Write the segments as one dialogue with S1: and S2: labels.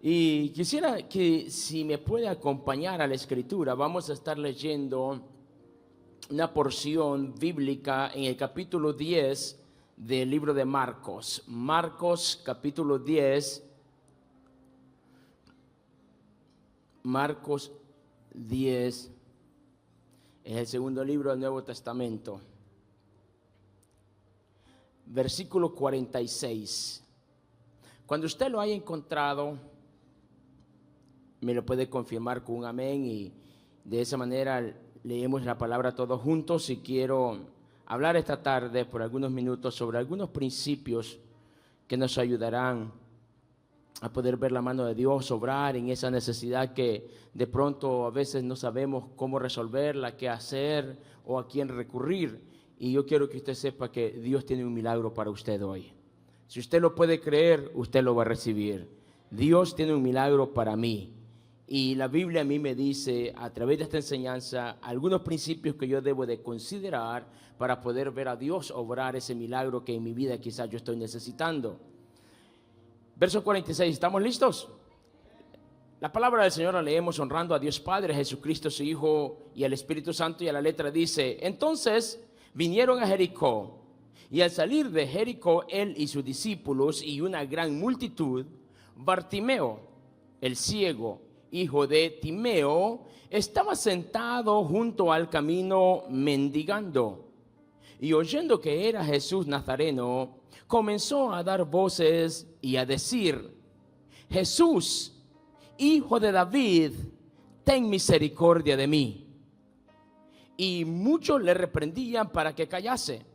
S1: Y quisiera que si me puede acompañar a la escritura, vamos a estar leyendo una porción bíblica en el capítulo 10 del libro de Marcos. Marcos capítulo 10. Marcos 10 es el segundo libro del Nuevo Testamento. Versículo 46. Cuando usted lo haya encontrado, me lo puede confirmar con un amén y de esa manera leemos la palabra todos juntos. Y quiero hablar esta tarde por algunos minutos sobre algunos principios que nos ayudarán a poder ver la mano de Dios obrar en esa necesidad que de pronto a veces no sabemos cómo resolverla, qué hacer o a quién recurrir. Y yo quiero que usted sepa que Dios tiene un milagro para usted hoy. Si usted lo puede creer, usted lo va a recibir. Dios tiene un milagro para mí. Y la Biblia a mí me dice, a través de esta enseñanza, algunos principios que yo debo de considerar para poder ver a Dios obrar ese milagro que en mi vida quizás yo estoy necesitando. Verso 46, ¿estamos listos? La palabra del Señor la leemos honrando a Dios Padre, a Jesucristo su Hijo y al Espíritu Santo, y a la letra dice: entonces vinieron a Jericó, y al salir de Jericó él y sus discípulos y una gran multitud, Bartimeo, el ciego, hijo de Timeo, estaba sentado junto al camino mendigando. Y oyendo que era Jesús Nazareno, comenzó a dar voces y a decir: Jesús, hijo de David, ten misericordia de mí. Y muchos le reprendían para que callase,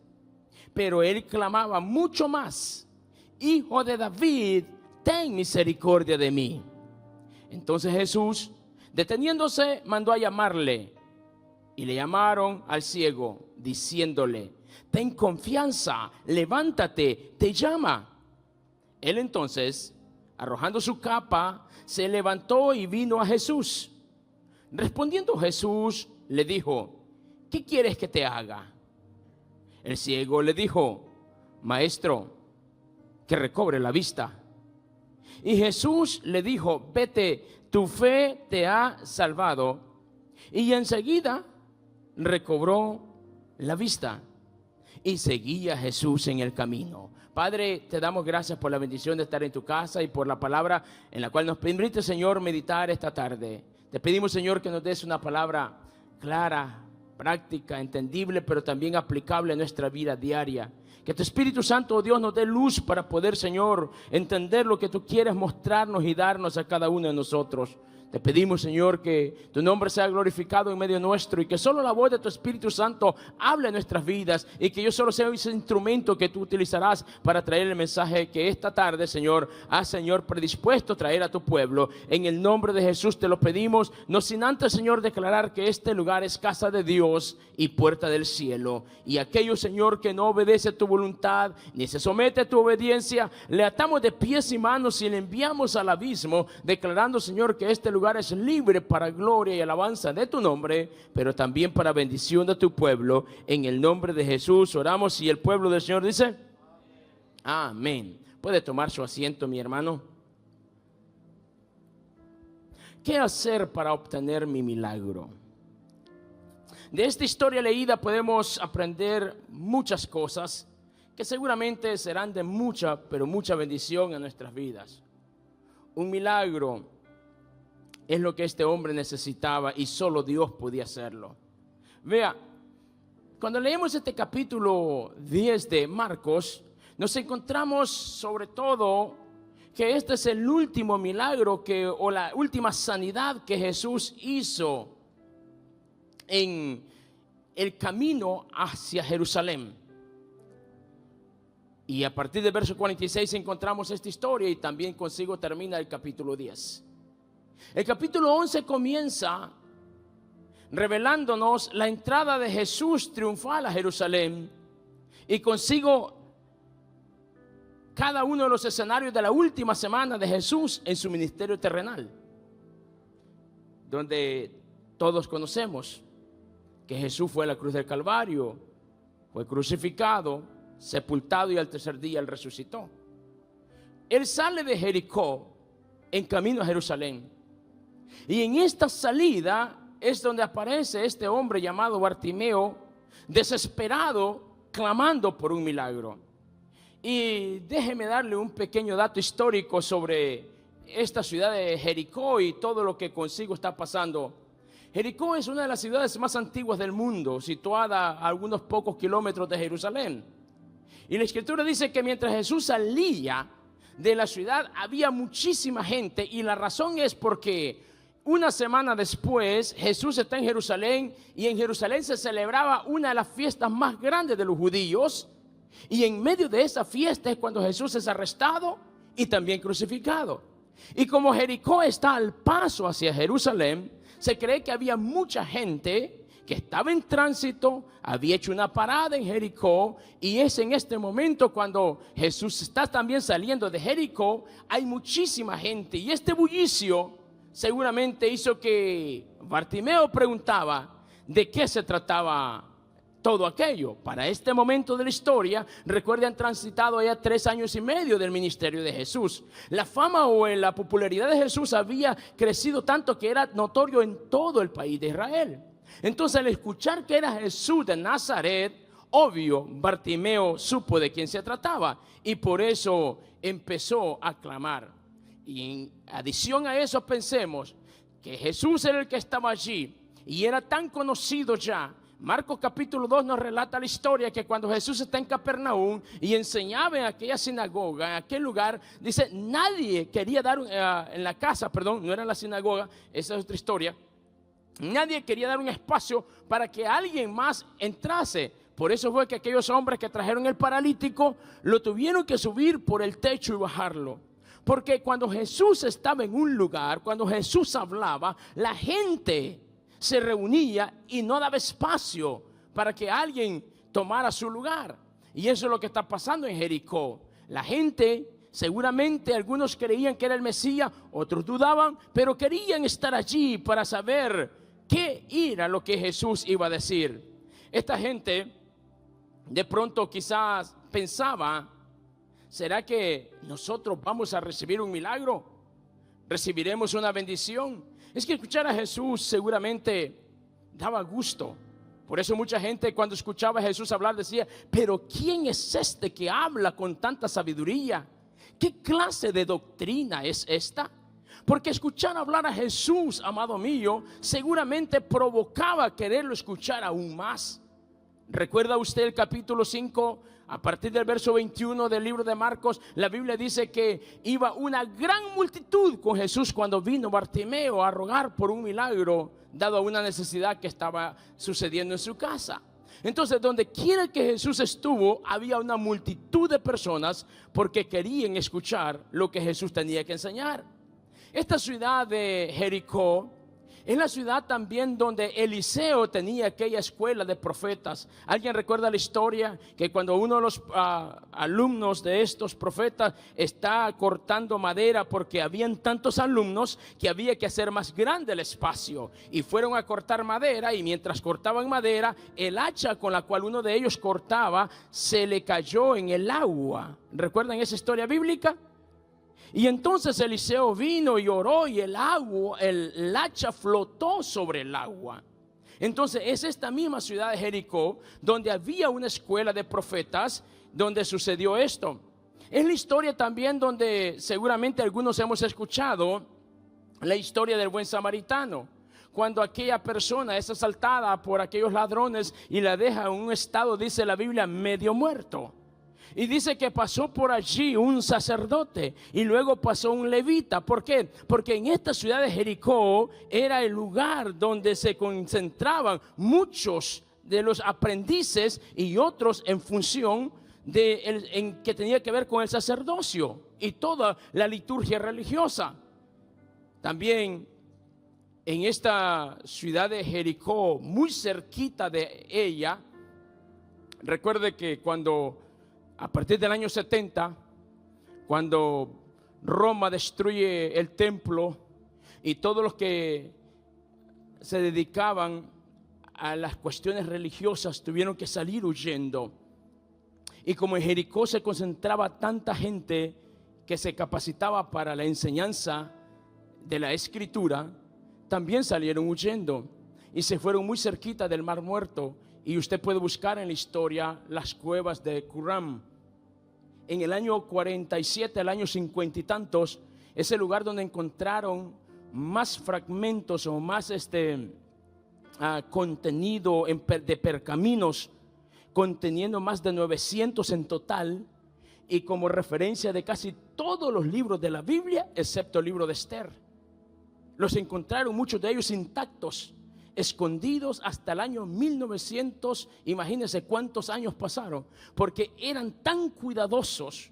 S1: pero él clamaba mucho más: Hijo de David, ten misericordia de mí. Entonces Jesús, deteniéndose, mandó a llamarle, y le llamaron al ciego, diciéndole: ten confianza, levántate, te llama. Él entonces, arrojando su capa, se levantó y vino a Jesús. Respondiendo Jesús, le dijo: ¿qué quieres que te haga? El ciego le dijo: Maestro, que recobre la vista. Y Jesús le dijo: vete, tu fe te ha salvado. Y enseguida recobró la vista y seguía a Jesús en el camino. Padre, te damos gracias por la bendición de estar en tu casa y por la palabra en la cual nos permite, Señor, meditar esta tarde. Te pedimos, Señor, que nos des una palabra clara, práctica, entendible, pero también aplicable a nuestra vida diaria. Que tu Espíritu Santo, oh Dios, nos dé luz para poder, Señor, entender lo que tú quieres mostrarnos y darnos a cada uno de nosotros. Te pedimos, Señor, que tu nombre sea glorificado en medio nuestro y que solo la voz de tu Espíritu Santo hable en nuestras vidas y que yo solo sea ese instrumento que tú utilizarás para traer el mensaje que esta tarde, Señor, has, Señor, predispuesto a traer a tu pueblo. En el nombre de Jesús te lo pedimos, no sin antes, Señor, declarar que este lugar es casa de Dios y puerta del cielo. Y aquello, Señor, que no obedece a tu voluntad ni se somete a tu obediencia, le atamos de pies y manos y le enviamos al abismo, declarando, Señor, que este lugar es libre para gloria y alabanza de tu nombre, pero también para bendición de tu pueblo. En el nombre de Jesús oramos, y el pueblo del Señor dice: amén. Puede tomar su asiento, mi hermano. ¿Qué hacer para obtener mi milagro? De esta historia leída podemos aprender muchas cosas que seguramente serán de mucha, pero mucha bendición en nuestras vidas. Un milagro es lo que este hombre necesitaba y solo Dios podía hacerlo. Vea, cuando leemos este capítulo 10 de Marcos, nos encontramos sobre todo que este es el último milagro o la última sanidad que Jesús hizo en el camino hacia Jerusalén. Y a partir del verso 46 encontramos esta historia, y también consigo termina el capítulo 10. El capítulo 11 comienza revelándonos la entrada de Jesús triunfal a Jerusalén, y consigo cada uno de los escenarios de la última semana de Jesús en su ministerio terrenal, donde todos conocemos que Jesús fue a la cruz del Calvario, fue crucificado, sepultado, y al tercer día él resucitó. Él sale de Jericó en camino a Jerusalén. Y en esta salida es donde aparece este hombre llamado Bartimeo, desesperado, clamando por un milagro. Y déjeme darle un pequeño dato histórico sobre esta ciudad de Jericó y todo lo que consigo está pasando. Jericó es una de las ciudades más antiguas del mundo, situada a algunos pocos kilómetros de Jerusalén. Y la Escritura dice que mientras Jesús salía de la ciudad había muchísima gente, y la razón es porque una semana después Jesús está en Jerusalén, y en Jerusalén se celebraba una de las fiestas más grandes de los judíos, y en medio de esa fiesta es cuando Jesús es arrestado y también crucificado. Y como Jericó está al paso hacia Jerusalén, se cree que había mucha gente que estaba en tránsito, había hecho una parada en Jericó, y es en este momento cuando Jesús está también saliendo de Jericó. Hay muchísima gente, y este bullicio seguramente hizo que Bartimeo preguntaba de qué se trataba todo aquello. Para este momento de la historia, recuerden, han transitado ya 3 años y medio del ministerio de Jesús. La fama o la popularidad de Jesús había crecido tanto que era notorio en todo el país de Israel. Entonces, al escuchar que era Jesús de Nazaret, obvio, Bartimeo supo de quién se trataba, y por eso empezó a clamar. Y en adición a eso, pensemos que Jesús era el que estaba allí y era tan conocido ya. Marcos capítulo 2 nos relata la historia que cuando Jesús está en Capernaum y enseñaba en aquella sinagoga, en aquel lugar, dice, nadie quería dar, en la casa, perdón, no era la sinagoga, esa es otra historia, nadie quería dar un espacio para que alguien más entrase. Por eso fue que aquellos hombres que trajeron el paralítico lo tuvieron que subir por el techo y bajarlo. Porque cuando Jesús estaba en un lugar, cuando Jesús hablaba, la gente se reunía y no daba espacio para que alguien tomara su lugar. Y eso es lo que está pasando en Jericó. La gente, seguramente algunos creían que era el Mesías, otros dudaban, pero querían estar allí para saber qué era lo que Jesús iba a decir. Esta gente de pronto quizás pensaba, ¿será que nosotros vamos a recibir un milagro? ¿Recibiremos una bendición? Es que escuchar a Jesús seguramente daba gusto. Por eso mucha gente cuando escuchaba a Jesús hablar decía, pero ¿quién es este que habla con tanta sabiduría? ¿Qué clase de doctrina es esta? Porque escuchar hablar a Jesús, amado mío, seguramente provocaba quererlo escuchar aún más. ¿Recuerda usted el capítulo 5? A partir del verso 21 del libro de Marcos, la Biblia dice que iba una gran multitud con Jesús cuando vino Bartimeo a rogar por un milagro, dado a una necesidad que estaba sucediendo en su casa. Entonces, donde quiera que Jesús estuvo, había una multitud de personas porque querían escuchar lo que Jesús tenía que enseñar. Esta ciudad de Jericó es la ciudad también donde Eliseo tenía aquella escuela de profetas. ¿Alguien recuerda la historia? Que cuando uno de los alumnos de estos profetas está cortando madera porque habían tantos alumnos que había que hacer más grande el espacio. Y fueron a cortar madera, y mientras cortaban madera, el hacha con la cual uno de ellos cortaba se le cayó en el agua. ¿Recuerdan esa historia bíblica? Y entonces Eliseo vino y oró, y el hacha flotó sobre el agua. Entonces es esta misma ciudad de Jericó donde había una escuela de profetas donde sucedió esto. Es la historia también donde seguramente algunos hemos escuchado la historia del buen samaritano. Cuando aquella persona es asaltada por aquellos ladrones y la deja en un estado, dice la Biblia, medio muerto. Y dice que pasó por allí un sacerdote y luego pasó un levita. ¿Por qué? Porque en esta ciudad de Jericó era el lugar donde se concentraban muchos de los aprendices y otros en función en que tenía que ver con el sacerdocio y toda la liturgia religiosa. También en esta ciudad de Jericó, muy cerquita de ella, recuerde que a partir del año 70, cuando Roma destruye el templo y todos los que se dedicaban a las cuestiones religiosas tuvieron que salir huyendo. Y como en Jericó se concentraba tanta gente que se capacitaba para la enseñanza de la Escritura también salieron huyendo y se fueron muy cerquita del Mar Muerto. Y usted puede buscar en la historia las cuevas de Qumran. En el año 47, el año 50 y tantos, es el lugar donde encontraron más fragmentos o más contenido de pergaminos, conteniendo más de 900 en total, y como referencia de casi todos los libros de la Biblia, excepto el libro de Esther. Los encontraron muchos de ellos intactos, escondidos hasta el año 1900. Imagínense cuántos años pasaron, porque eran tan cuidadosos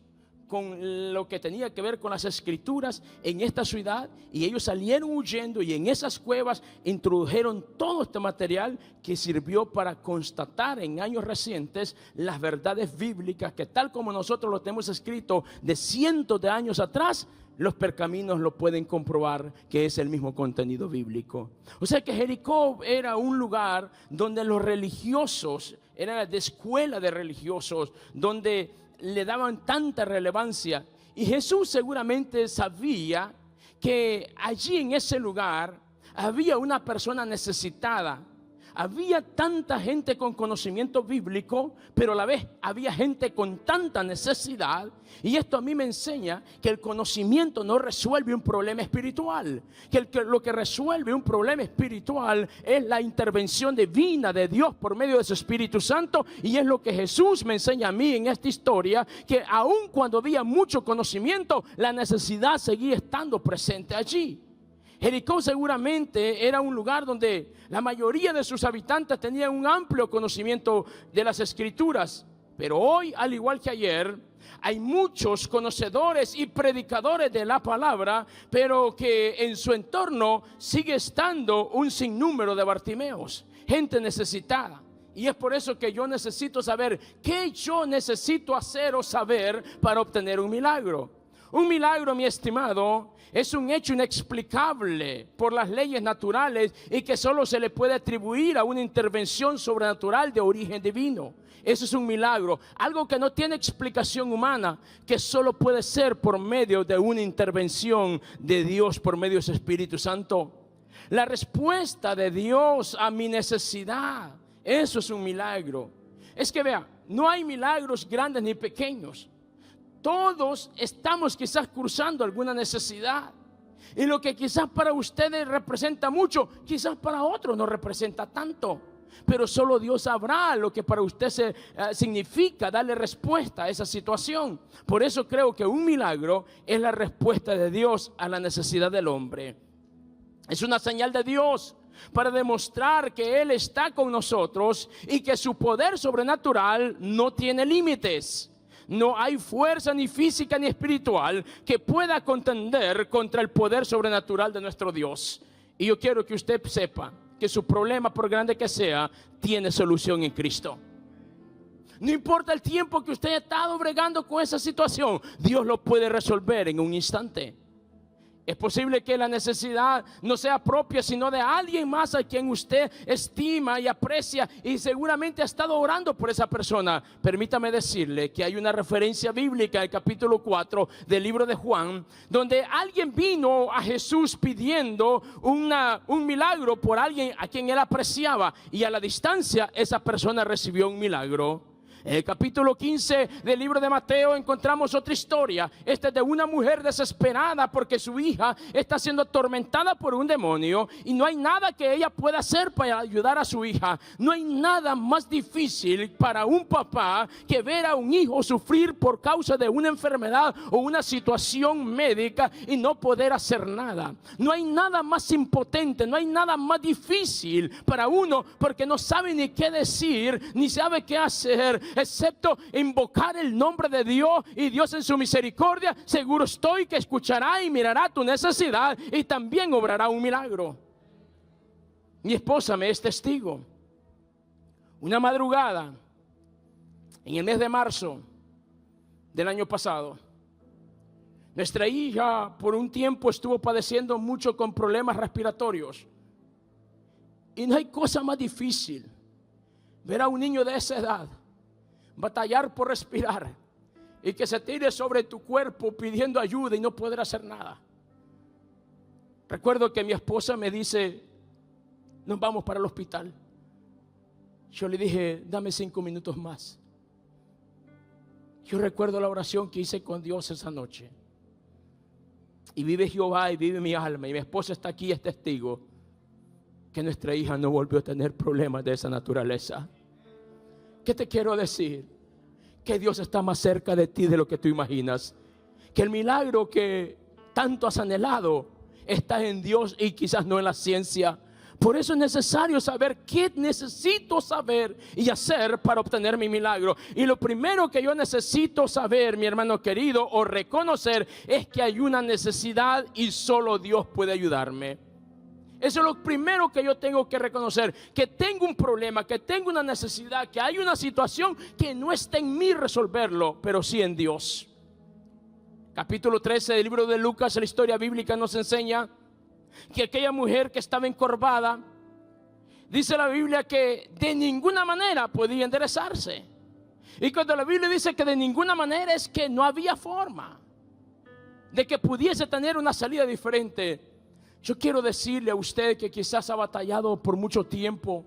S1: con lo que tenía que ver con las escrituras en esta ciudad, y ellos salieron huyendo y en esas cuevas introdujeron todo este material que sirvió para constatar en años recientes las verdades bíblicas que, tal como nosotros lo tenemos escrito de cientos de años atrás, los pergaminos lo pueden comprobar que es el mismo contenido bíblico. O sea que Jericó era un lugar donde los religiosos, era de escuela de religiosos, donde le daban tanta relevancia. Y Jesús seguramente sabía que allí en ese lugar había una persona necesitada. Había tanta gente con conocimiento bíblico, pero a la vez había gente con tanta necesidad. Y esto a mí me enseña que el conocimiento no resuelve un problema espiritual, lo que resuelve un problema espiritual es la intervención divina de Dios por medio de su Espíritu Santo. Y es lo que Jesús me enseña a mí en esta historia, que aun cuando había mucho conocimiento, la necesidad seguía estando presente allí. Jericó seguramente era un lugar donde la mayoría de sus habitantes tenían un amplio conocimiento de las Escrituras. Pero hoy, al igual que ayer, hay muchos conocedores y predicadores de la palabra, pero que en su entorno sigue estando un sinnúmero de Bartimeos, gente necesitada. Y es por eso que yo necesito saber qué yo necesito hacer o saber para obtener un milagro. Un milagro, mi estimado, es un hecho inexplicable por las leyes naturales y que solo se le puede atribuir a una intervención sobrenatural de origen divino. Eso es un milagro, algo que no tiene explicación humana, que solo puede ser por medio de una intervención de Dios por medio de su Espíritu Santo. La respuesta de Dios a mi necesidad, eso es un milagro. Es que vea, no hay milagros grandes ni pequeños. Todos estamos quizás cruzando alguna necesidad, y lo que quizás para ustedes representa mucho, quizás para otros no representa tanto. Pero solo Dios sabrá lo que para usted significa darle respuesta a esa situación. Por eso creo que un milagro es la respuesta de Dios a la necesidad del hombre. Es una señal de Dios para demostrar que Él está con nosotros y que su poder sobrenatural no tiene límites. No hay fuerza ni física ni espiritual que pueda contender contra el poder sobrenatural de nuestro Dios. Y yo quiero que usted sepa que su problema, por grande que sea, tiene solución en Cristo. No importa el tiempo que usted ha estado bregando con esa situación, Dios lo puede resolver en un instante. Es posible que la necesidad no sea propia, sino de alguien más a quien usted estima y aprecia, y seguramente ha estado orando por esa persona. Permítame decirle que hay una referencia bíblica en el capítulo 4 del libro de Juan, donde alguien vino a Jesús pidiendo un milagro por alguien a quien él apreciaba, y a la distancia esa persona recibió un milagro. En el capítulo 15 del libro de Mateo encontramos otra historia. Esta es de una mujer desesperada porque su hija está siendo atormentada por un demonio y no hay nada que ella pueda hacer para ayudar a su hija. No hay nada más difícil para un papá que ver a un hijo sufrir por causa de una enfermedad o una situación médica y no poder hacer nada. No hay nada más impotente, no hay nada más difícil para uno, porque no sabe ni qué decir, ni sabe qué hacer, excepto invocar el nombre de Dios, y Dios en su misericordia seguro estoy que escuchará y mirará tu necesidad y también obrará un milagro. Mi esposa me es testigo. Una madrugada en el mes de marzo del año pasado, nuestra hija por un tiempo estuvo padeciendo mucho con problemas respiratorios, y no hay cosa más difícil ver a un niño de esa edad batallar por respirar y que se tire sobre tu cuerpo pidiendo ayuda y no poder hacer nada. Recuerdo que mi esposa me dice, nos vamos para el hospital. Yo le dije, dame 5 minutos más. Yo recuerdo la oración que hice con Dios esa noche. Y vive Jehová y vive mi alma. Y mi esposa está aquí, es testigo que nuestra hija no volvió a tener problemas de esa naturaleza. ¿Qué te quiero decir? Que Dios está más cerca de ti de lo que tú imaginas. Que el milagro que tanto has anhelado está en Dios y quizás no en la ciencia. Por eso es necesario saber qué necesito saber y hacer para obtener mi milagro. Y lo primero que yo necesito saber, mi hermano querido, o reconocer, es que hay una necesidad y solo Dios puede ayudarme. Eso es lo primero que yo tengo que reconocer, que tengo un problema, que tengo una necesidad, que hay una situación que no está en mí resolverlo, pero sí en Dios. Capítulo 13 del libro de Lucas, la historia bíblica nos enseña que aquella mujer que estaba encorvada, dice la Biblia que de ninguna manera podía enderezarse. Y cuando la Biblia dice que de ninguna manera, es que no había forma de que pudiese tener una salida diferente. Yo quiero decirle a usted que quizás ha batallado por mucho tiempo.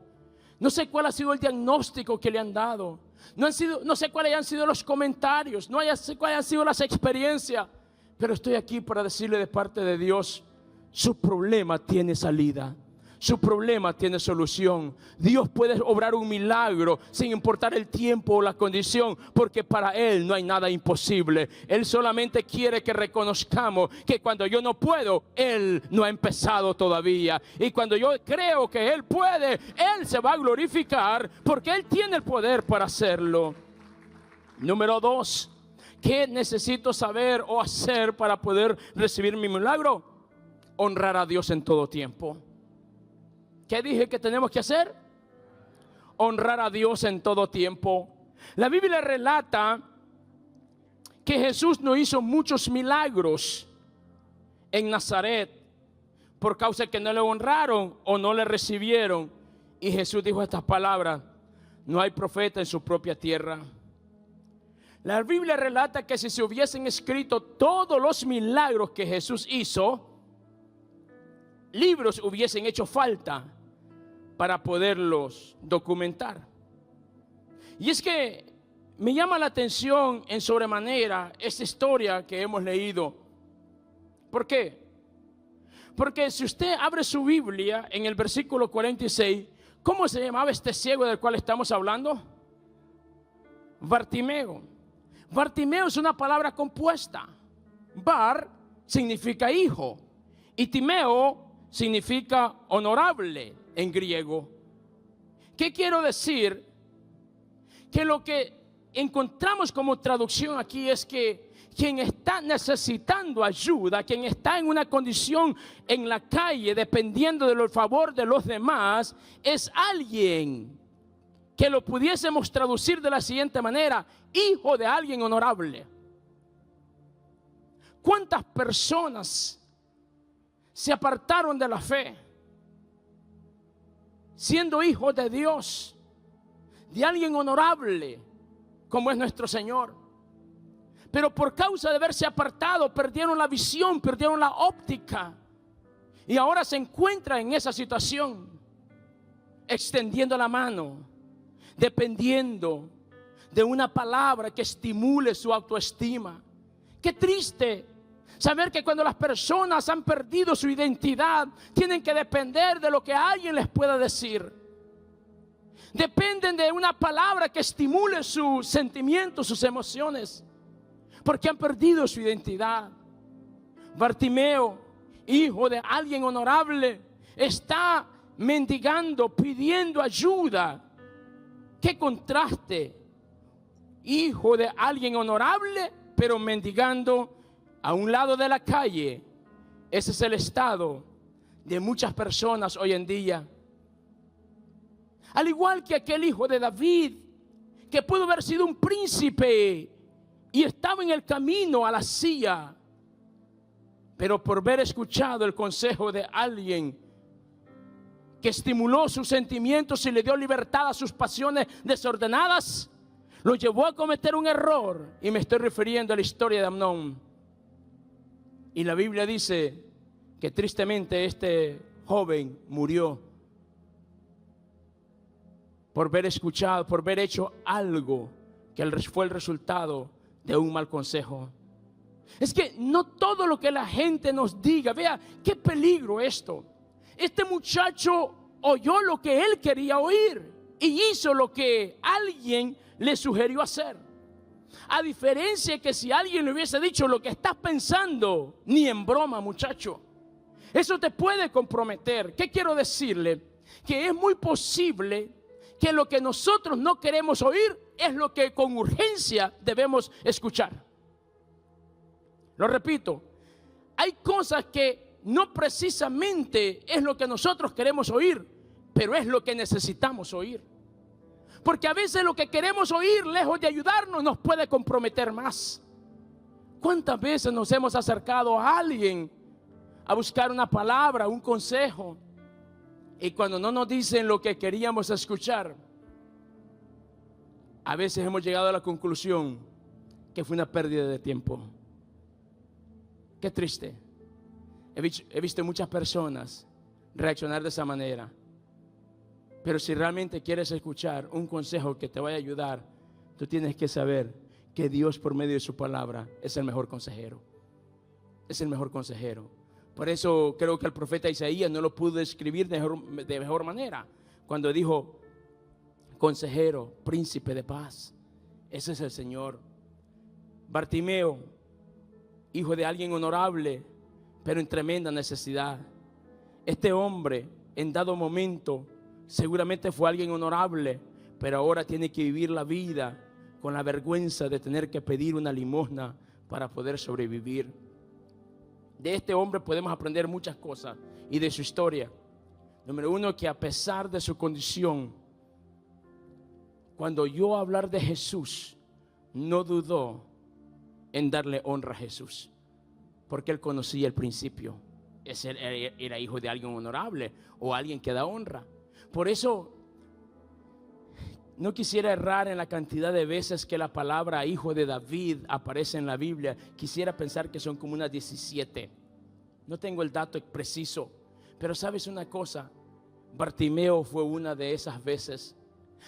S1: No sé cuál ha sido el diagnóstico que le han dado. No sé cuáles han sido los comentarios. No sé cuáles han sido las experiencias. Pero estoy aquí para decirle de parte de Dios, su problema tiene salida. Su problema tiene solución. Dios puede obrar un milagro sin importar el tiempo o la condición, porque para Él no hay nada imposible. Él solamente quiere que reconozcamos que cuando yo no puedo, Él no ha empezado todavía. Y cuando yo creo que Él puede, Él se va a glorificar porque Él tiene el poder para hacerlo. Número 2, ¿qué necesito saber o hacer para poder recibir mi milagro? Honrar a Dios en todo tiempo. ¿Qué dije que tenemos que hacer? Honrar a Dios en todo tiempo. La Biblia relata que Jesús no hizo muchos milagros en Nazaret por causa que no le honraron o no le recibieron. Y Jesús dijo estas palabras: no hay profeta en su propia tierra. La Biblia relata que si se hubiesen escrito todos los milagros que Jesús hizo, libros hubiesen hecho falta para poderlos documentar. Y es que me llama la atención en sobremanera esta historia que hemos leído. ¿Por qué? Porque si usted abre su Biblia en el versículo 46, ¿cómo se llamaba este ciego del cual estamos hablando? Bartimeo. Bartimeo es una palabra compuesta. Bar significa hijo y Timeo significa honorable en griego. ¿Qué quiero decir? Que lo que encontramos como traducción aquí es que quien está necesitando ayuda, quien está en una condición en la calle dependiendo del favor de los demás, es alguien que lo pudiésemos traducir de la siguiente manera: hijo de alguien honorable. ¿Cuántas personas se apartaron de la fe, siendo hijos de Dios, de alguien honorable como es nuestro Señor? Pero por causa de haberse apartado, perdieron la visión, perdieron la óptica, y ahora se encuentran en esa situación, extendiendo la mano, dependiendo de una palabra que estimule su autoestima. Qué triste saber que cuando las personas han perdido su identidad, tienen que depender de lo que alguien les pueda decir. Dependen de una palabra que estimule sus sentimientos, sus emociones, porque han perdido su identidad. Bartimeo, hijo de alguien honorable, está mendigando, pidiendo ayuda. ¡Qué contraste! Hijo de alguien honorable, pero mendigando a un lado de la calle. Ese es el estado de muchas personas hoy en día. Al igual que aquel hijo de David, que pudo haber sido un príncipe y estaba en el camino a la silla, pero por haber escuchado el consejo de alguien que estimuló sus sentimientos y le dio libertad a sus pasiones desordenadas, lo llevó a cometer un error. Y me estoy refiriendo a la historia de Amnón. Y la Biblia dice que tristemente este joven murió por haber escuchado, por haber hecho algo que fue el resultado de un mal consejo. Es que no todo lo que la gente nos diga, vea qué peligro esto. Este muchacho oyó lo que él quería oír y hizo lo que alguien le sugirió hacer. A diferencia que si alguien le hubiese dicho lo que estás pensando, ni en broma, muchacho. Eso te puede comprometer. ¿Qué quiero decirle? Que es muy posible que lo que nosotros no queremos oír es lo que con urgencia debemos escuchar. Lo repito, hay cosas que no precisamente es lo que nosotros queremos oír, pero es lo que necesitamos oír. Porque a veces lo que queremos oír, lejos de ayudarnos, nos puede comprometer más. ¿Cuántas veces nos hemos acercado a alguien a buscar una palabra, un consejo, y cuando no nos dicen lo que queríamos escuchar, a veces hemos llegado a la conclusión que fue una pérdida de tiempo? Qué triste. He visto muchas personas reaccionar de esa manera. Pero si realmente quieres escuchar un consejo que te vaya a ayudar, tú tienes que saber que Dios, por medio de su palabra, es el mejor consejero. Es el mejor consejero. Por eso creo que el profeta Isaías no lo pudo escribir de mejor manera cuando dijo: consejero, príncipe de paz. Ese es el Señor. Bartimeo, hijo de alguien honorable, pero en tremenda necesidad. Este hombre, en dado momento, seguramente fue alguien honorable, pero ahora tiene que vivir la vida con la vergüenza de tener que pedir una limosna para poder sobrevivir. De este hombre podemos aprender muchas cosas y de su historia. Número uno, que a pesar de su condición, cuando oyó hablar de Jesús, no dudó en darle honra a Jesús, porque él conocía el principio. Ese era hijo de alguien honorable o alguien que da honra. Por eso no quisiera errar en la cantidad de veces que la palabra hijo de David aparece en la Biblia. Quisiera pensar que son como unas 17. No tengo el dato preciso, pero sabes una cosa, Bartimeo fue una de esas veces,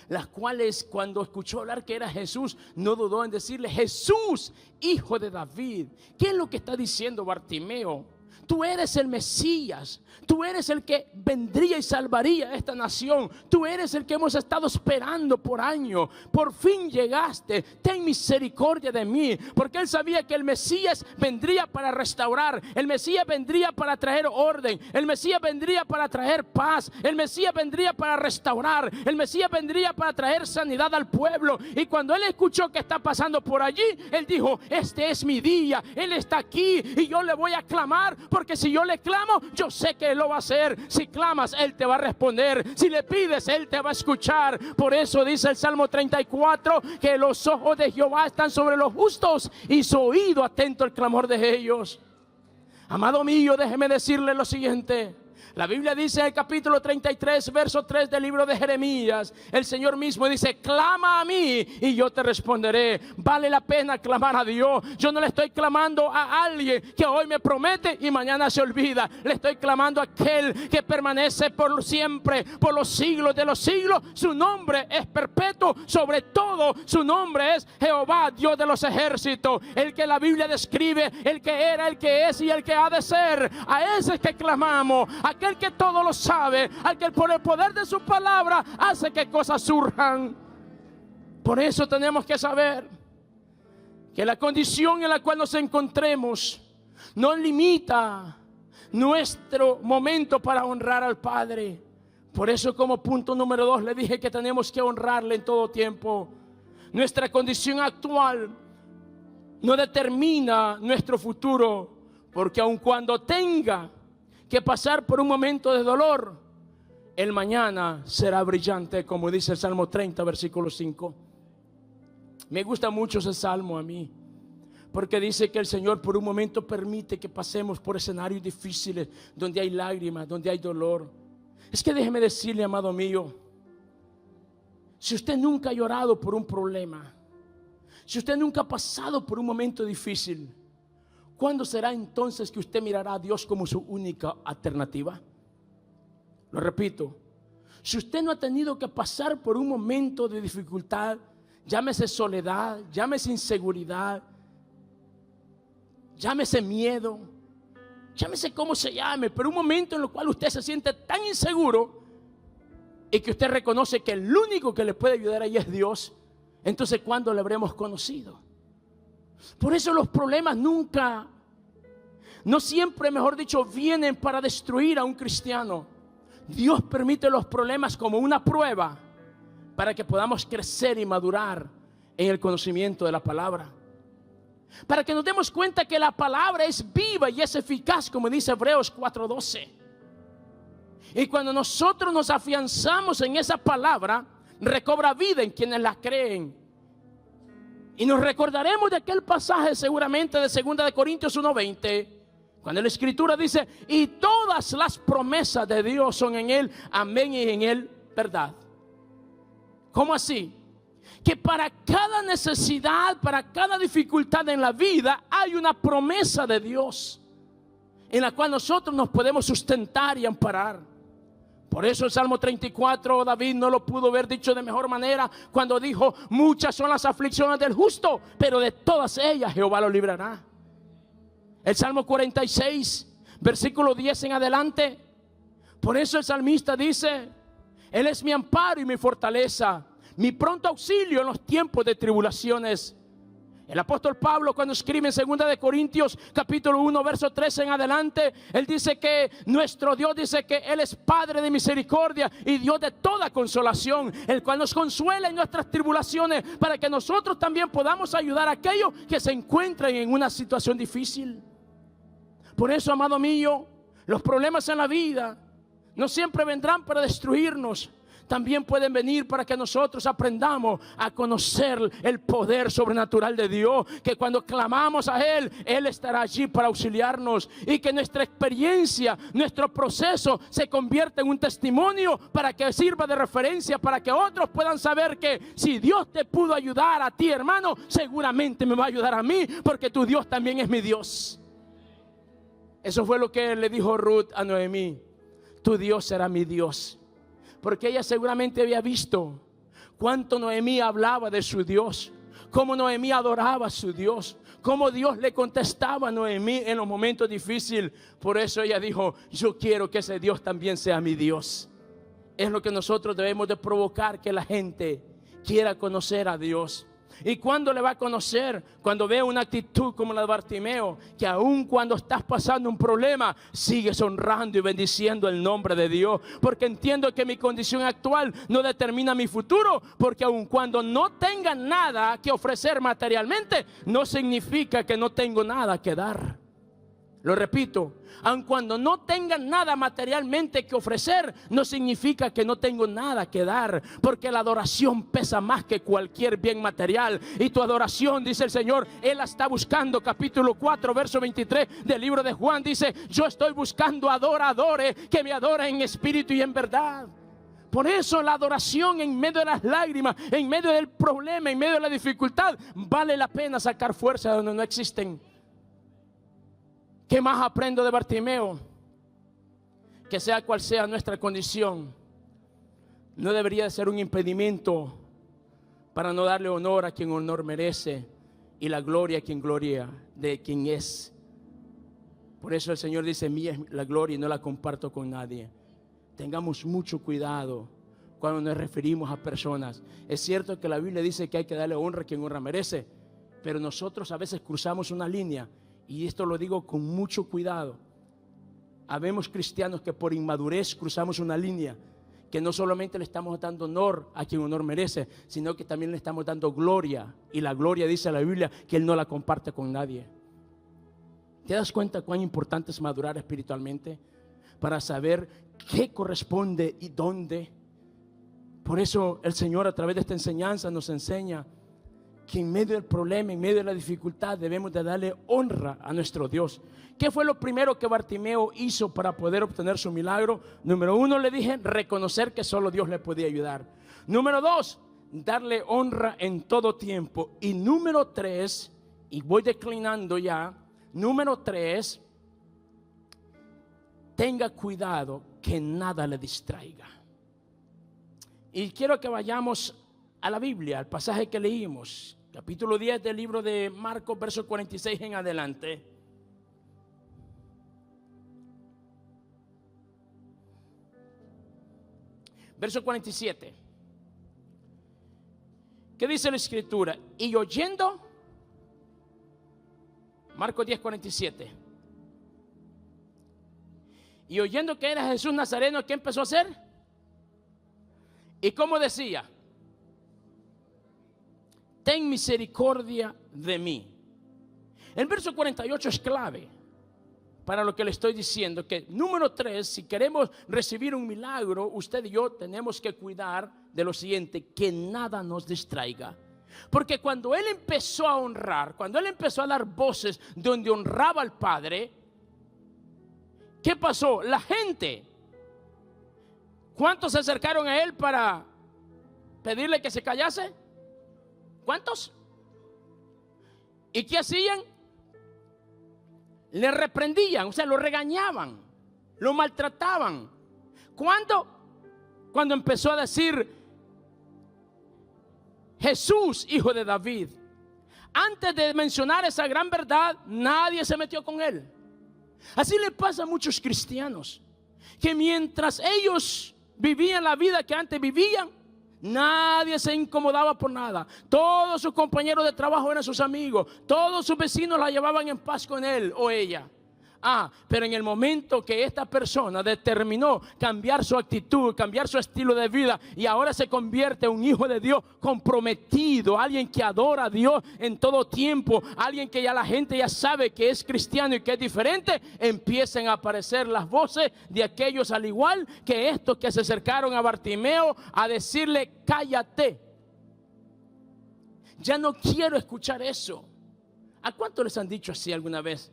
S1: las cuales cuando escuchó hablar que era Jesús, no dudó en decirle: Jesús, hijo de David. ¿Qué es lo que está diciendo Bartimeo? Tú eres el Mesías, tú eres el que vendría y salvaría a esta nación, tú eres el que hemos estado esperando por años. Por fin llegaste, ten misericordia de mí. Porque él sabía que el Mesías vendría para restaurar, el Mesías vendría para traer orden, el Mesías vendría para traer paz, el Mesías vendría para restaurar, el Mesías vendría para traer sanidad al pueblo. Y cuando él escuchó que está pasando por allí, él dijo: este es mi día, él está aquí y yo le voy a clamar. Porque si yo le clamo, yo sé que él lo va a hacer. Si clamas, él te va a responder. Si le pides, él te va a escuchar. Por eso dice el Salmo 34 que los ojos de Jehová están sobre los justos y su oído atento al clamor de ellos. Amado mío, déjeme decirle lo siguiente. La Biblia dice en el capítulo 33, verso 3 del libro de Jeremías, el Señor mismo dice: clama a mí y yo te responderé. Vale la pena clamar a Dios. Yo no le estoy clamando a alguien que hoy me promete y mañana se olvida. Le estoy clamando a aquel que permanece por siempre, por los siglos de los siglos. Su nombre es perpetuo. Sobre todo su nombre es Jehová, Dios de los ejércitos. El que la Biblia describe, el que era, el que es y el que ha de ser. A ese es que clamamos. Aquel que todo lo sabe, al que por el poder de su palabra hace que cosas surjan. Por eso tenemos que saber que la condición en la cual nos encontremos no limita nuestro momento para honrar al Padre. Por eso, como punto número 2, le dije que tenemos que honrarle en todo tiempo. Nuestra condición actual no determina nuestro futuro, porque aun cuando tenga que pasar por un momento de dolor, el mañana será brillante, como dice el Salmo 30, versículo 5. Me gusta mucho ese salmo a mí, porque dice que el Señor por un momento permite que pasemos por escenarios difíciles, donde hay lágrimas, donde hay dolor. Es que déjeme decirle, amado mío, si usted nunca ha llorado por un problema, si usted nunca ha pasado por un momento difícil, ¿cuándo será entonces que usted mirará a Dios como su única alternativa? Lo repito, si usted no ha tenido que pasar por un momento de dificultad, llámese soledad, llámese inseguridad, llámese miedo, llámese como se llame, pero un momento en el cual usted se siente tan inseguro y que usted reconoce que el único que le puede ayudar ahí es Dios, entonces ¿cuándo le habremos conocido? Por eso los problemas nunca, no siempre, mejor dicho, vienen para destruir a un cristiano. Dios permite los problemas como una prueba para que podamos crecer y madurar en el conocimiento de la palabra. Para que nos demos cuenta que la palabra es viva y es eficaz, como dice Hebreos 4:12. Y cuando nosotros nos afianzamos en esa palabra, recobra vida en quienes la creen. Y nos recordaremos de aquel pasaje seguramente de 2 Corintios 1:20, cuando la Escritura dice: y todas las promesas de Dios son en Él, amén, y en Él verdad. ¿Cómo así? Que para cada necesidad, para cada dificultad en la vida, hay una promesa de Dios en la cual nosotros nos podemos sustentar y amparar. Por eso el Salmo 34, David no lo pudo haber dicho de mejor manera cuando dijo: muchas son las aflicciones del justo, pero de todas ellas Jehová lo librará. El Salmo 46, versículo 10 en adelante. Por eso el salmista dice: Él es mi amparo y mi fortaleza, mi pronto auxilio en los tiempos de tribulaciones. El apóstol Pablo, cuando escribe en 2 Corintios capítulo 1 verso 13 en adelante, él dice que nuestro Dios, dice que Él es Padre de misericordia y Dios de toda consolación, el cual nos consuela en nuestras tribulaciones, para que nosotros también podamos ayudar a aquellos que se encuentran en una situación difícil. Por eso, amado mío, los problemas en la vida no siempre vendrán para destruirnos. También pueden venir para que nosotros aprendamos a conocer el poder sobrenatural de Dios, que cuando clamamos a Él, Él estará allí para auxiliarnos, y que nuestra experiencia, nuestro proceso se convierta en un testimonio para que sirva de referencia, para que otros puedan saber que si Dios te pudo ayudar a ti, hermano, seguramente me va a ayudar a mí, porque tu Dios también es mi Dios. Eso fue lo que le dijo Ruth a Noemí: tu Dios será mi Dios. Porque ella seguramente había visto cuánto Noemí hablaba de su Dios, cómo Noemí adoraba a su Dios, cómo Dios le contestaba a Noemí en los momentos difíciles. Por eso ella dijo: yo quiero que ese Dios también sea mi Dios. Es lo que nosotros debemos de provocar, que la gente quiera conocer a Dios. ¿Y cuándo le va a conocer? Cuando vea una actitud como la de Bartimeo, que aun cuando estás pasando un problema, sigues honrando y bendiciendo el nombre de Dios, porque entiendo que mi condición actual no determina mi futuro, porque aun cuando no tenga nada que ofrecer materialmente, no significa que no tengo nada que dar. Lo repito, aun cuando no tenga nada materialmente que ofrecer, no significa que no tengo nada que dar, porque la adoración pesa más que cualquier bien material. Y tu adoración, dice el Señor, Él la está buscando. Capítulo 4, verso 23 del libro de Juan dice: yo estoy buscando adoradores que me adoren en espíritu y en verdad. Por eso la adoración en medio de las lágrimas, en medio del problema, en medio de la dificultad, vale la pena sacar fuerza donde no existen. ¿Qué más aprendo de Bartimeo? Que sea cual sea nuestra condición, no debería ser un impedimento para no darle honor a quien honor merece y la gloria a quien gloria de quien es. Por eso el Señor dice: mía es la gloria y no la comparto con nadie. Tengamos mucho cuidado cuando nos referimos a personas. Es cierto que la Biblia dice que hay que darle honra a quien honra merece, pero nosotros a veces cruzamos una línea. Y esto lo digo con mucho cuidado. Habemos cristianos que por inmadurez cruzamos una línea, que no solamente le estamos dando honor a quien honor merece, sino que también le estamos dando gloria. Y la gloria, dice la Biblia, que Él no la comparte con nadie. ¿Te das cuenta cuán importante es madurar espiritualmente? Para saber qué corresponde y dónde. Por eso el Señor, a través de esta enseñanza, nos enseña que en medio del problema, en medio de la dificultad, debemos de darle honra a nuestro Dios. ¿Qué fue lo primero que Bartimeo hizo para poder obtener su milagro? Número 1, le dije, reconocer que solo Dios le podía ayudar. Número 2, darle honra en todo tiempo. Y número 3, y voy declinando ya, Número 3, tenga cuidado que nada le distraiga. Y quiero que vayamos a la Biblia, al pasaje que leímos, capítulo 10 del libro de Marcos, verso 46 en adelante. Verso 47. ¿Qué dice la Escritura? Y oyendo, Marcos 10, 47. Y oyendo que era Jesús Nazareno, ¿qué empezó a hacer? ¿Y cómo decía? Ten misericordia de mí. El verso 48 es clave para lo que le estoy diciendo, que número 3, si queremos recibir un milagro, usted y yo tenemos que cuidar de lo siguiente, que nada nos distraiga. Porque cuando él empezó a honrar, cuando él empezó a dar voces donde honraba al Padre, ¿qué pasó? La gente, ¿cuántos se acercaron a él para pedirle que se callase? ¿Cuántos? ¿Y qué hacían? Le reprendían, o sea, lo regañaban, lo maltrataban. ¿Cuándo? Cuando empezó a decir Jesús, hijo de David. Antes de mencionar esa gran verdad, nadie se metió con él. Así le pasa a muchos cristianos, que mientras ellos vivían la vida que antes vivían, nadie se incomodaba por nada. Todos sus compañeros de trabajo eran sus amigos. Todos sus vecinos la llevaban en paz con él o ella. Pero en el momento que esta persona determinó cambiar su actitud, cambiar su estilo de vida, y ahora se convierte en un hijo de Dios comprometido, alguien que adora a Dios en todo tiempo, alguien que ya la gente ya sabe que es cristiano y que es diferente, empiezan a aparecer las voces de aquellos, al igual que estos que se acercaron a Bartimeo a decirle: cállate, ya no quiero escuchar eso. ¿A cuánto les han dicho así alguna vez?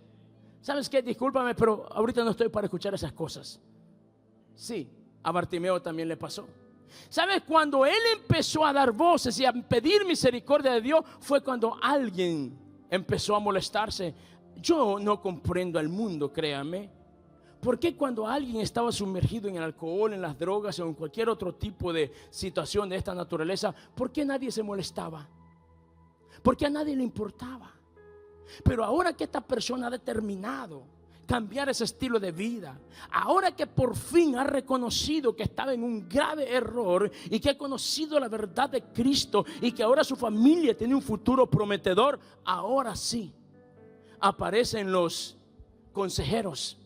S1: ¿Sabes qué? Discúlpame, pero ahorita no estoy para escuchar esas cosas. Sí, a Bartimeo también le pasó. ¿Sabes? Cuando él empezó a dar voces y a pedir misericordia de Dios, fue cuando alguien empezó a molestarse. Yo no comprendo al mundo, créame. ¿Por qué cuando alguien estaba sumergido en el alcohol, en las drogas o en cualquier otro tipo de situación de esta naturaleza, por qué nadie se molestaba? ¿Por qué a nadie le importaba? Pero ahora que esta persona ha determinado cambiar ese estilo de vida, ahora que por fin ha reconocido que estaba en un grave error y que ha conocido la verdad de Cristo y que ahora su familia tiene un futuro prometedor, ahora sí aparecen los consejeros,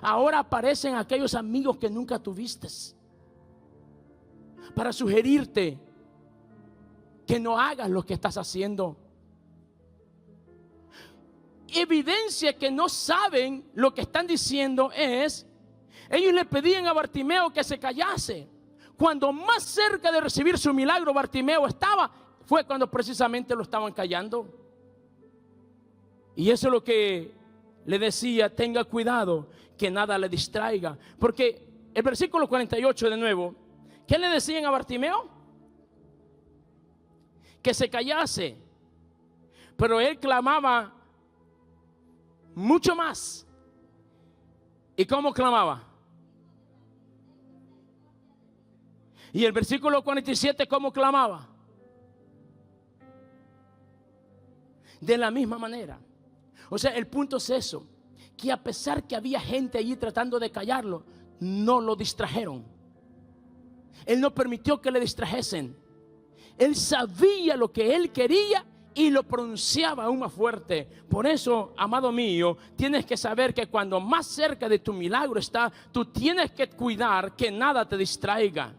S1: ahora aparecen aquellos amigos que nunca tuviste para sugerirte que no hagas lo que estás haciendo. Evidencia que no saben lo que están diciendo es, ellos le pedían a Bartimeo que se callase. Cuando más cerca de recibir su milagro Bartimeo estaba, fue cuando precisamente lo estaban callando. Y eso es lo que le decía: tenga cuidado que nada le distraiga. Porque el versículo 48 de nuevo, ¿qué le decían a Bartimeo? Que se callase. Pero él clamaba mucho más. ¿Y cómo clamaba? Y el versículo 47, ¿cómo clamaba? De la misma manera. O sea, el punto es eso, que a pesar que había gente allí tratando de callarlo, no lo distrajeron. Él no permitió que le distrajesen. Él sabía lo que él quería y lo pronunciaba aún más fuerte. Por eso, amado mío, tienes que saber que cuando más cerca de tu milagro está, tú tienes que cuidar que nada te distraiga,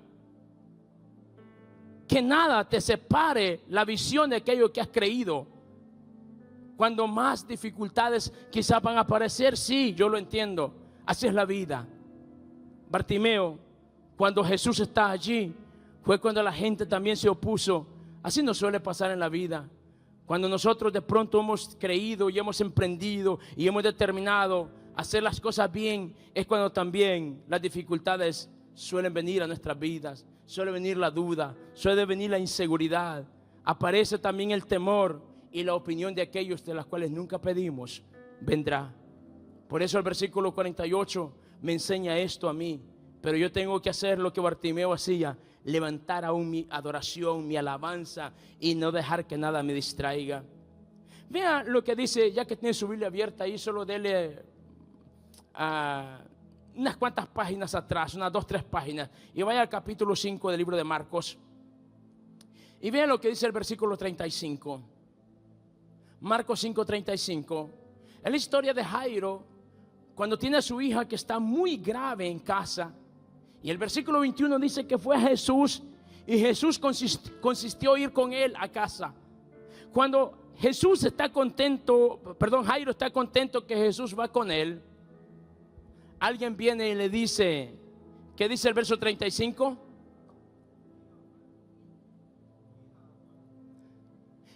S1: que nada te separe la visión de aquello que has creído. Cuando más dificultades quizás van a aparecer, sí, yo lo entiendo, así es la vida. Bartimeo, cuando Jesús está allí, fue cuando la gente también se opuso. Así nos suele pasar en la vida. Cuando nosotros de pronto hemos creído y hemos emprendido y hemos determinado hacer las cosas bien, es cuando también las dificultades suelen venir a nuestras vidas. Suele venir la duda, suele venir la inseguridad. Aparece también el temor y la opinión de aquellos de los cuales nunca pedimos vendrá. Por eso el versículo 48 me enseña esto a mí. Pero yo tengo que hacer lo que Bartimeo hacía: levantar aún mi adoración, mi alabanza, y no dejar que nada me distraiga. Vea lo que dice, ya que tiene su Biblia abierta ahí, solo dele unas cuantas páginas atrás, unas 2, 3 páginas, y vaya al capítulo 5 del libro de Marcos. Y vean lo que dice el versículo 35. Marcos 5:35. Es la historia de Jairo cuando tiene a su hija que está muy grave en casa. Y el versículo 21 dice que fue a Jesús, y Jesús consistió ir con él a casa. Cuando Jesús está contento, Jairo está contento que Jesús va con él, alguien viene y le dice, ¿qué dice el verso 35?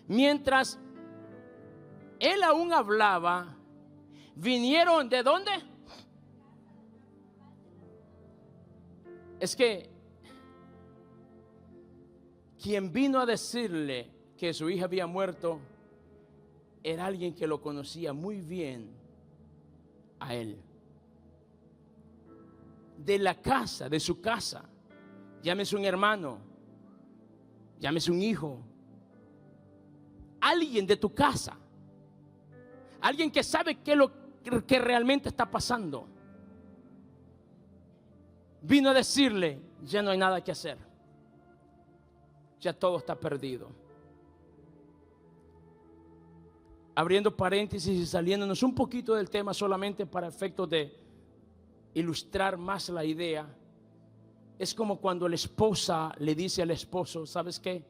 S1: Mientras él aún hablaba, vinieron, ¿de dónde? Es que quien vino a decirle que su hija había muerto era alguien que lo conocía muy bien a él. De la casa, de su casa, llámese un hermano, llámese un hijo, alguien de tu casa, alguien que sabe qué es lo que realmente está pasando, vino a decirle: ya no hay nada que hacer, ya todo está perdido. Abriendo paréntesis y saliéndonos un poquito del tema solamente para efectos de ilustrar más la idea, es como cuando la esposa le dice al esposo: ¿sabes qué?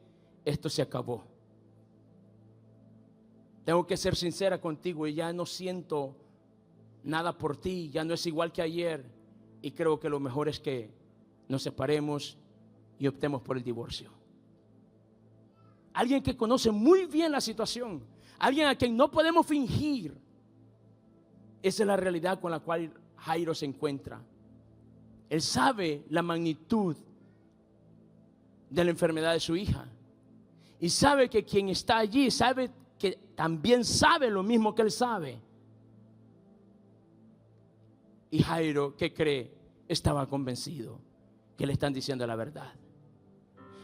S1: Esto se acabó. Tengo que ser sincera contigo y ya no siento nada por ti, ya no es igual que ayer, y creo que lo mejor es que nos separemos y optemos por el divorcio. Alguien que conoce muy bien la situación, alguien a quien no podemos fingir. Esa es la realidad con la cual Jairo se encuentra. Él sabe la magnitud de la enfermedad de su hija, y sabe que quien está allí sabe que también sabe lo mismo que él sabe. Y Jairo, ¿qué cree? Estaba convencido que le están diciendo la verdad.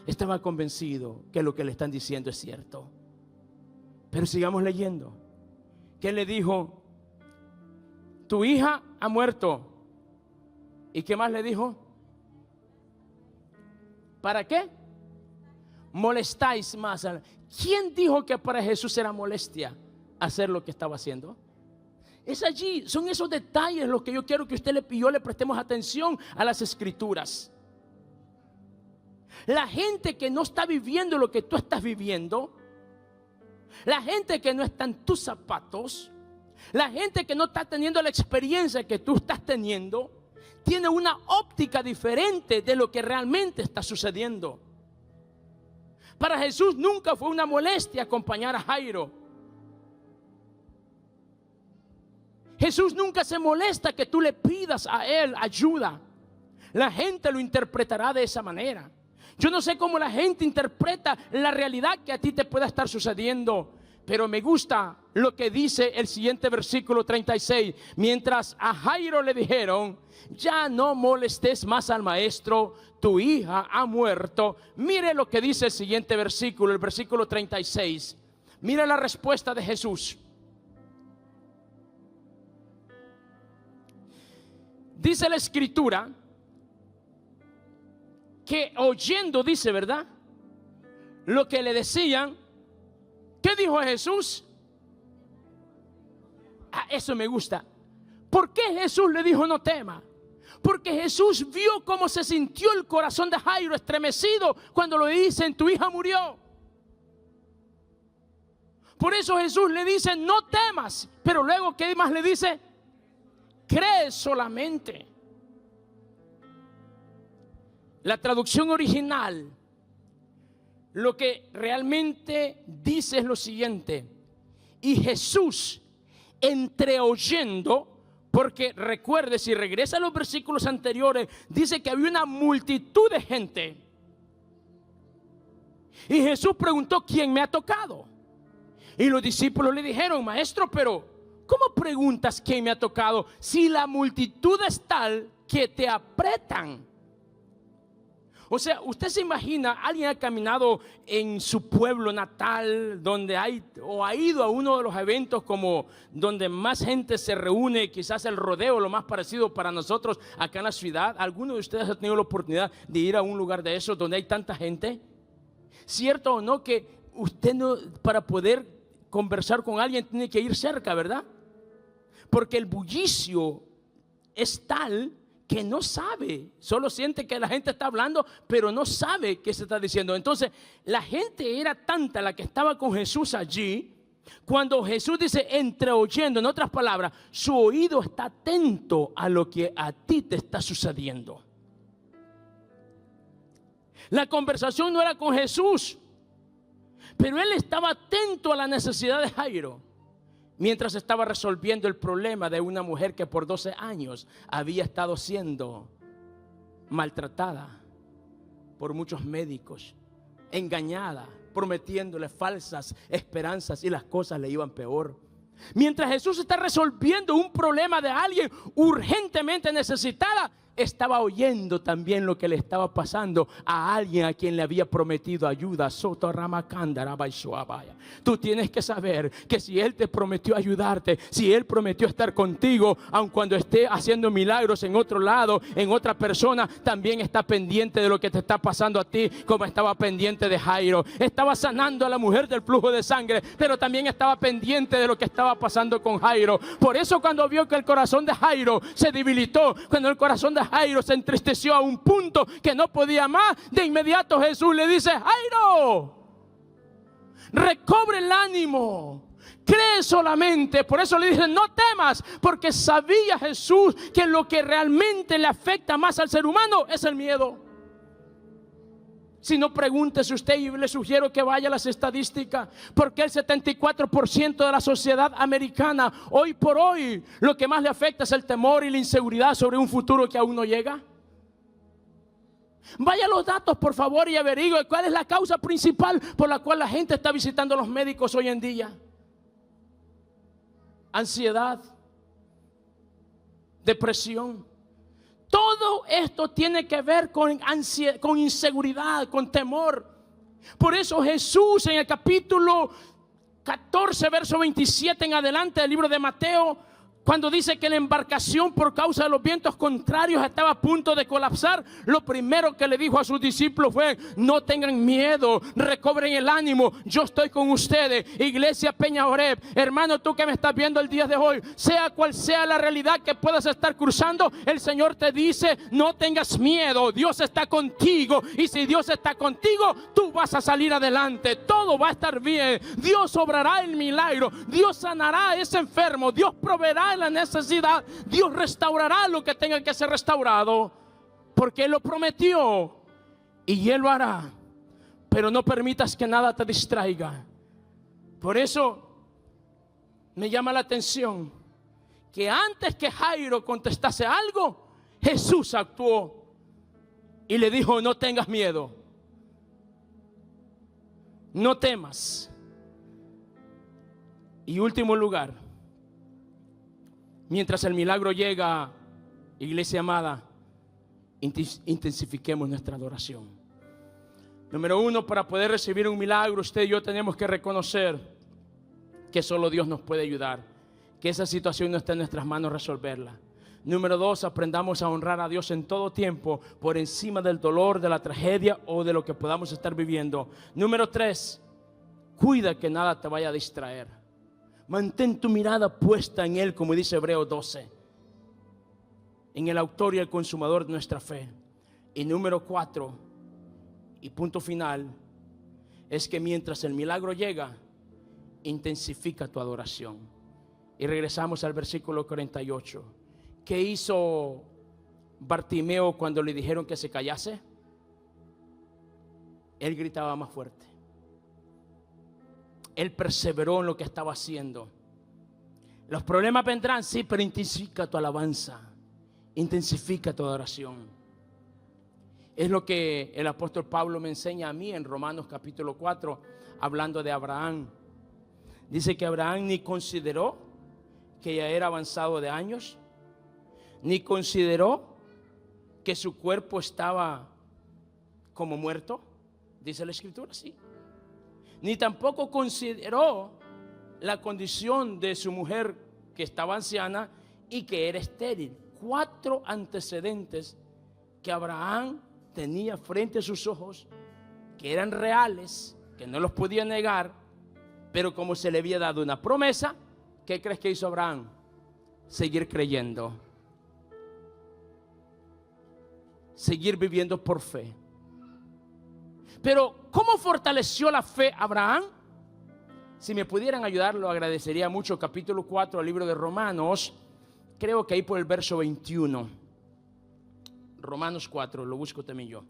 S1: Estaba convencido que lo que le están diciendo es cierto. Pero sigamos leyendo. ¿Qué le dijo? Tu hija ha muerto. ¿Y qué más le dijo? ¿Para qué? Molestáis más. ¿Quién dijo que para Jesús era molestia hacer lo que estaba haciendo? Es allí, son esos detalles los que yo quiero que usted y yo le prestemos atención a las escrituras. La gente que no está viviendo lo que tú estás viviendo, la gente que no está en tus zapatos, la gente que no está teniendo la experiencia que tú estás teniendo, tiene una óptica diferente de lo que realmente está sucediendo. Para Jesús nunca fue una molestia acompañar a Jairo. Jesús nunca se molesta que tú le pidas a Él ayuda. La gente lo interpretará de esa manera. Yo no sé cómo la gente interpreta la realidad que a ti te pueda estar sucediendo, pero me gusta lo que dice el siguiente versículo 36. Mientras a Jairo le dijeron: ya no molestes más al maestro, tu hija ha muerto. Mire lo que dice el siguiente versículo, el versículo 36. Mire la respuesta de Jesús. Dice la escritura que oyendo, dice, ¿verdad?, lo que le decían, ¿qué dijo Jesús? Eso me gusta. ¿Por qué Jesús le dijo no tema? Porque Jesús vio cómo se sintió el corazón de Jairo estremecido cuando le dicen: tu hija murió. Por eso Jesús le dice: no temas. Pero luego, ¿qué más le dice? Cree solamente. La traducción original, lo que realmente dice es lo siguiente: y Jesús, entreoyendo, porque recuerde, si regresa a los versículos anteriores, dice que había una multitud de gente. Y Jesús preguntó: ¿quién me ha tocado? Y los discípulos le dijeron: maestro, pero ¿cómo preguntas quién me ha tocado si la multitud es tal que te apretan? O sea, usted se imagina, alguien ha caminado en su pueblo natal, donde o ha ido a uno de los eventos como donde más gente se reúne, quizás el rodeo, lo más parecido para nosotros acá en la ciudad. ¿Alguno de ustedes ha tenido la oportunidad de ir a un lugar de esos donde hay tanta gente? ¿Cierto o no que usted no, para poder conversar con alguien tiene que ir cerca, verdad? Porque el bullicio es tal que no sabe, solo siente que la gente está hablando, pero no sabe qué se está diciendo. Entonces, la gente era tanta la que estaba con Jesús allí, cuando Jesús dice entreoyendo, en otras palabras, su oído está atento a lo que a ti te está sucediendo. La conversación no era con Jesús, pero él estaba atento a la necesidad de Jairo, mientras estaba resolviendo el problema de una mujer que por 12 años había estado siendo maltratada por muchos médicos, engañada, prometiéndole falsas esperanzas y las cosas le iban peor. Mientras Jesús está resolviendo un problema de alguien urgentemente necesitada, estaba oyendo también lo que le estaba pasando a alguien a quien le había prometido ayuda. Tú tienes que saber que si Él te prometió ayudarte, si Él prometió estar contigo, aun cuando esté haciendo milagros en otro lado, en otra persona, también está pendiente de lo que te está pasando a ti, como estaba pendiente de Jairo. Estaba sanando a la mujer del flujo de sangre, pero también estaba pendiente de lo que estaba pasando con Jairo. Por eso cuando vio que el corazón de Jairo se debilitó, cuando el corazón de Jairo se entristeció a un punto que no podía más, de inmediato Jesús le dice: Jairo, recobre el ánimo, cree solamente. Por eso le dicen: no temas, porque sabía Jesús que lo que realmente le afecta más al ser humano es el miedo. Si no, pregúntese usted, y le sugiero que vaya a las estadísticas, porque el 74% de la sociedad americana hoy por hoy lo que más le afecta es el temor y la inseguridad sobre un futuro que aún no llega. Vaya a los datos, por favor, y averigüe cuál es la causa principal por la cual la gente está visitando a los médicos hoy en día. Ansiedad, depresión. Todo esto tiene que ver con ansiedad, con inseguridad, con temor. Por eso Jesús en el capítulo 14, verso 27 en adelante del libro de Mateo, cuando dice que la embarcación por causa de los vientos contrarios estaba a punto de colapsar, lo primero que le dijo a sus discípulos fue: no tengan miedo, recobren el ánimo, yo estoy con ustedes. Iglesia Peña Oreb, hermano, tú que me estás viendo el día de hoy, sea cual sea la realidad que puedas estar cruzando, el Señor te dice: no tengas miedo, Dios está contigo, y si Dios está contigo, tú vas a salir adelante, todo va a estar bien. Dios obrará el milagro, Dios sanará a ese enfermo, Dios proveerá la necesidad, Dios restaurará lo que tenga que ser restaurado, porque Él lo prometió y Él lo hará. Pero no permitas que nada te distraiga. Por eso me llama la atención que antes que Jairo contestase algo, Jesús actuó y le dijo: no tengas miedo, no temas. Y último lugar, mientras el milagro llega, iglesia amada, intensifiquemos nuestra adoración. Número uno, para poder recibir un milagro, usted y yo tenemos que reconocer que solo Dios nos puede ayudar, que esa situación no está en nuestras manos resolverla. Número dos, aprendamos a honrar a Dios en todo tiempo, por encima del dolor, de la tragedia o de lo que podamos estar viviendo. Número tres, cuida que nada te vaya a distraer. Mantén tu mirada puesta en Él, como dice Hebreos 12, en el autor y el consumador de nuestra fe. Y número 4, y punto final, es que mientras el milagro llega, intensifica tu adoración. Y regresamos al versículo 48. ¿Qué hizo Bartimeo cuando le dijeron que se callase? Él gritaba más fuerte. Él perseveró en lo que estaba haciendo. Los problemas vendrán, sí, pero intensifica tu alabanza, intensifica tu adoración. Es lo que el apóstol Pablo me enseña a mí en Romanos capítulo 4, hablando de Abraham. Dice que Abraham ni consideró que ya era avanzado de años, ni consideró que su cuerpo estaba como muerto, dice la Escritura, sí. Ni tampoco consideró la condición de su mujer, que estaba anciana y que era estéril. 4 antecedentes que Abraham tenía frente a sus ojos, que eran reales, que no los podía negar, pero como se le había dado una promesa, ¿qué crees que hizo Abraham? Seguir creyendo, seguir viviendo por fe. Pero ¿cómo fortaleció la fe Abraham? Si me pudieran ayudar, lo agradecería mucho. Capítulo 4 del libro de Romanos, creo que ahí por el verso 21. Romanos 4, lo busco también yo.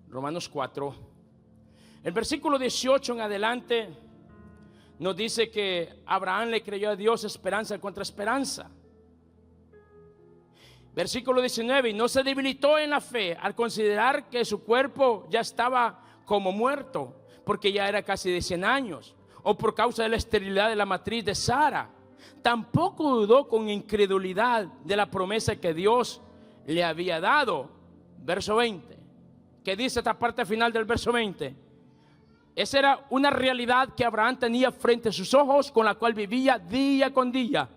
S1: Romanos 4, el versículo 18 en adelante nos dice que Abraham le creyó a Dios esperanza contra esperanza. Versículo 19, y no se debilitó en la fe al considerar que su cuerpo ya estaba como muerto, porque ya era casi de 100 años, o por causa de la esterilidad de la matriz de Sara. Tampoco dudó con incredulidad de la promesa que Dios le había dado. Verso 20, ¿qué dice esta parte final del verso 20? Esa era una realidad que Abraham tenía frente a sus ojos, con la cual vivía día con día.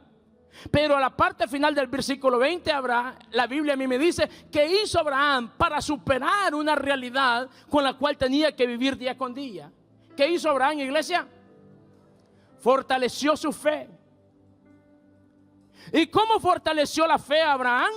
S1: Pero a la parte final del versículo 20, la Biblia a mí me dice que hizo Abraham para superar una realidad con la cual tenía que vivir día con día. ¿Qué hizo Abraham, iglesia? Fortaleció su fe. ¿Y cómo fortaleció la fe Abraham?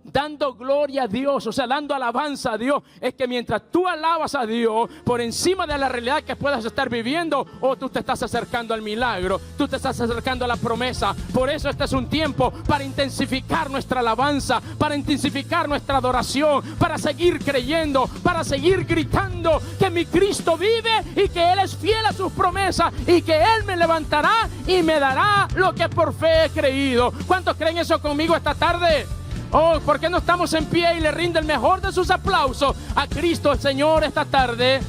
S1: Dando gloria a Dios, o sea, dando alabanza a Dios. Es que mientras tú alabas a Dios por encima de la realidad que puedas estar viviendo, tú te estás acercando al milagro, tú te estás acercando a la promesa. Por eso este es un tiempo para intensificar nuestra alabanza, para intensificar nuestra adoración, para seguir creyendo, para seguir gritando que mi Cristo vive y que Él es fiel a sus promesas y que Él me levantará y me dará lo que por fe he creído. ¿Cuántos creen eso conmigo esta tarde? Oh, ¿por qué no estamos en pie y le rinde el mejor de sus aplausos a Cristo el Señor esta tarde?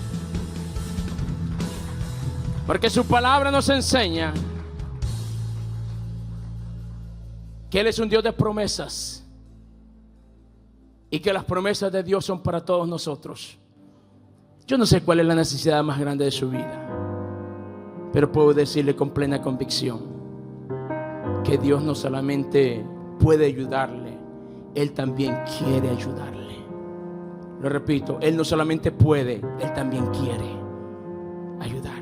S1: Porque su palabra nos enseña que Él es un Dios de promesas y que las promesas de Dios son para todos nosotros. Yo no sé cuál es la necesidad más grande de su vida, pero puedo decirle con plena convicción que Dios no solamente puede ayudarle, Él también quiere ayudarle. Lo repito, Él no solamente puede, Él también quiere ayudarle.